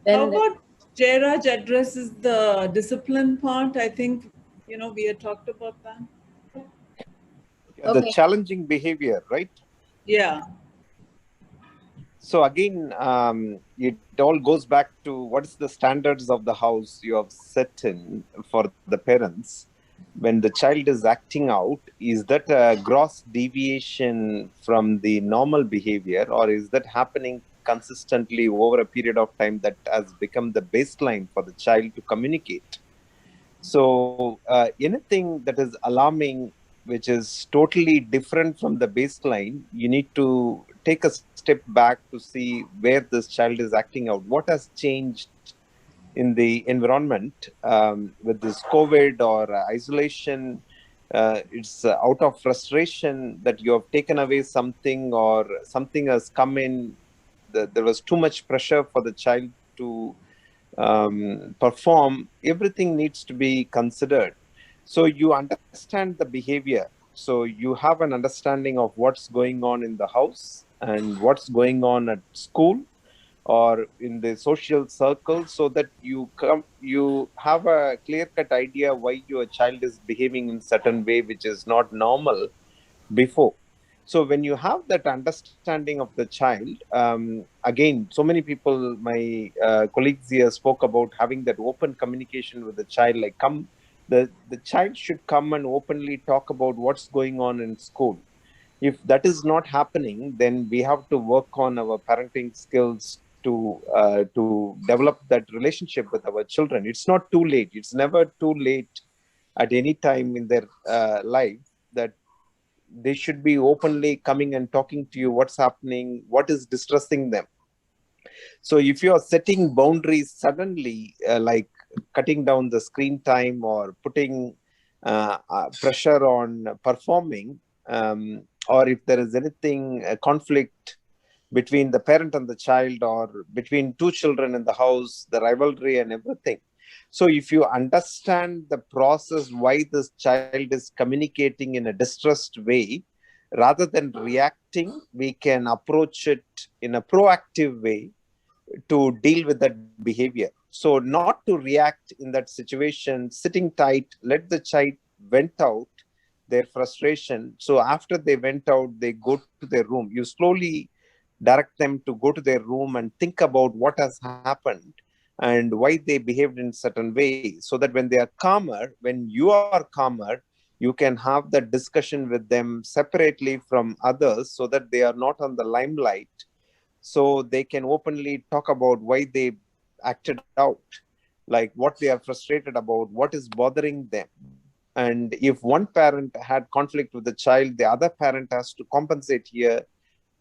How Then about Jairaj addresses the discipline part? I think, we had talked about that. The okay. challenging behavior, right? Yeah. So again, it all goes back to what is the standards of the house you have set in for the parents. When the child is acting out, is that a gross deviation from the normal behavior, or is that happening consistently over a period of time that has become the baseline for the child to communicate? So anything that is alarming, which is totally different from the baseline, you need to take a step back to see where this child is acting out. What has changed in the environment with this COVID or isolation? It's out of frustration that you have taken away something, or something has come in. There was too much pressure for the child to perform. Everything needs to be considered. So you understand the behavior. So you have an understanding of what's going on in the house and what's going on at school or in the social circle, so that you have a clear cut idea why your child is behaving in certain way which is not normal before. So when you have that understanding of the child, again, so many people, my colleagues here spoke about having that open communication with the child. Like, the child should come and openly talk about what's going on in school. If that is not happening, then we have to work on our parenting skills to develop that relationship with our children. It's not too late. It's never too late at any time in their life, that they should be openly coming and talking to you what's happening, what is distressing them. So if you are setting boundaries suddenly, like cutting down the screen time or putting pressure on performing, or if there is anything, a conflict between the parent and the child, or between two children in the house, the rivalry and everything. So if you understand the process why this child is communicating in a distressed way, rather than reacting, we can approach it in a proactive way to deal with that behavior. So not to react in that situation, sitting tight, let the child vent out their frustration. So after they went out, they go to their room. You slowly direct them to go to their room and think about what has happened and why they behaved in certain way, so that when they are calmer, when you are calmer, you can have that discussion with them separately from others, so that they are not on the limelight, so they can openly talk about why they acted out, like what they are frustrated about, what is bothering them. And if one parent had conflict with the child, the other parent has to compensate here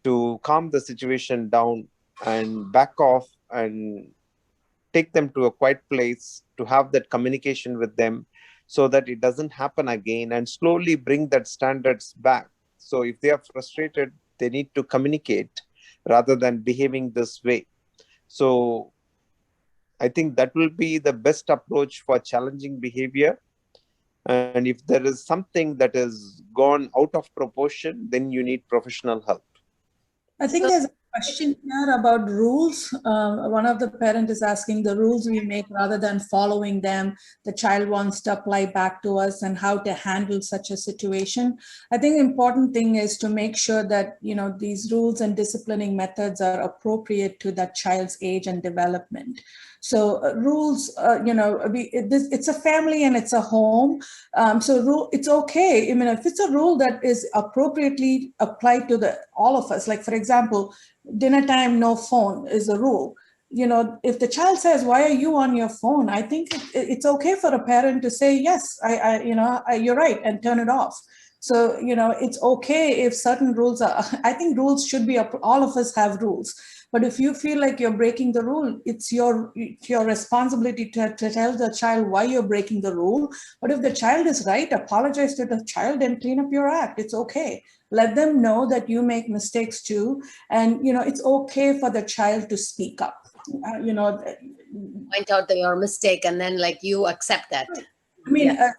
to calm the situation down and back off and take them to a quiet place to have that communication with them, so that it doesn't happen again, and slowly bring that standards back. So if they are frustrated, they need to communicate rather than behaving this way. So I think that will be the best approach for challenging behavior. And if there is something that is gone out of proportion, then you need professional help. I think So, there's a question here about rules. One of the parent is asking the rules we make rather than following them. The child wants to apply back to us and how to handle such a situation. I think the important thing is to make sure that, these rules and disciplining methods are appropriate to that child's age and development. So rules, it's a family and it's a home. So it's okay. I mean, if it's a rule that is appropriately applied to all of us, like for example, dinner time, no phone is a rule. If the child says, "Why are you on your phone?" I think it's okay for a parent to say, "Yes, you're right," and turn it off. So it's okay if certain rules are. I think rules should be. All of us have rules. But if you feel like you're breaking the rule, it's your responsibility to tell the child why you're breaking the rule. But if the child is right, apologize to the child and clean up your act. It's okay. Let them know that you make mistakes too. And, it's okay for the child to speak up. Point out your mistake and then you accept that. I mean, mean, Yeah.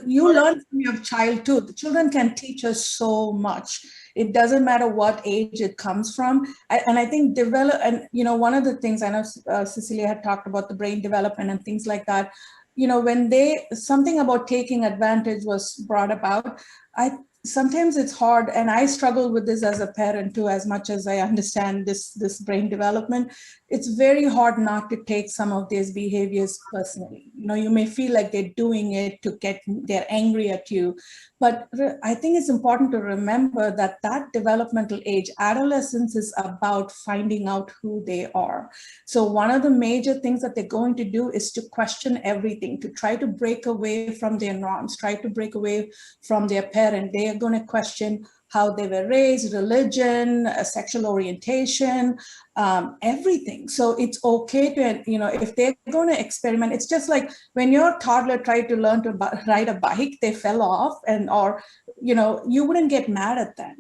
you learn from your child too. The children can teach us so much. It doesn't matter what age it comes from. And I think one of the things I know Cecilia had talked about the brain development and things like that. When something about taking advantage was brought about, sometimes it's hard, and I struggle with this as a parent too, as much as I understand this brain development. It's very hard not to take some of these behaviors personally. You may feel like they're doing it they're angry at you, but I think it's important to remember that developmental age, adolescence, is about finding out who they are. So one of the major things that they're going to do is to question everything, to try to break away from their norms, try to break away from their parent. They are going to question how they were raised, religion, sexual orientation, everything. So it's okay to, if they're going to experiment, it's just like when your toddler tried to learn to ride a bike, they fell off, you wouldn't get mad at them.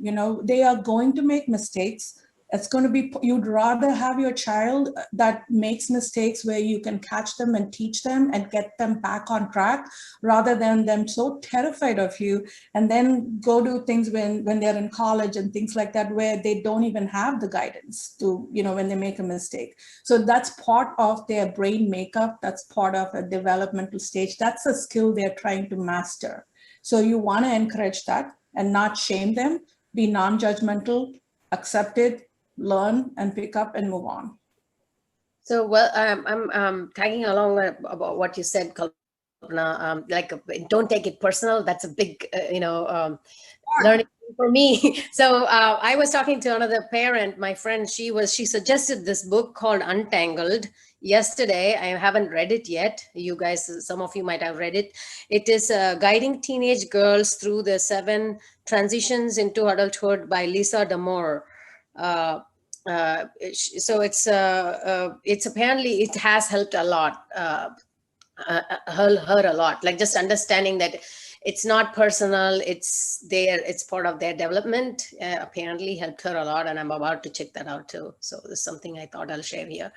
They are going to make mistakes. It's going to be, you'd rather have your child that makes mistakes where you can catch them and teach them and get them back on track, rather than them so terrified of you and then go do things when they're in college and things like that, where they don't even have the guidance to, when they make a mistake. So that's part of their brain makeup. That's part of a developmental stage. That's a skill they're trying to master. So you want to encourage that and not shame them, be non-judgmental, accept it, learn and pick up and move on. So, well, I'm tagging along about what you said, Kalpana. Don't take it personal. That's a big, learning for me. So I was talking to another parent, my friend. She suggested this book called Untangled yesterday. I haven't read it yet. You guys, some of you might have read it. It is guiding teenage girls through the 7 transitions into adulthood by Lisa Damour. So it's apparently it has helped a lot, her a lot, like just understanding that it's not personal, it's part of their development. Apparently helped her a lot, and I'm about to check that out too. So this is something I thought I'll share here.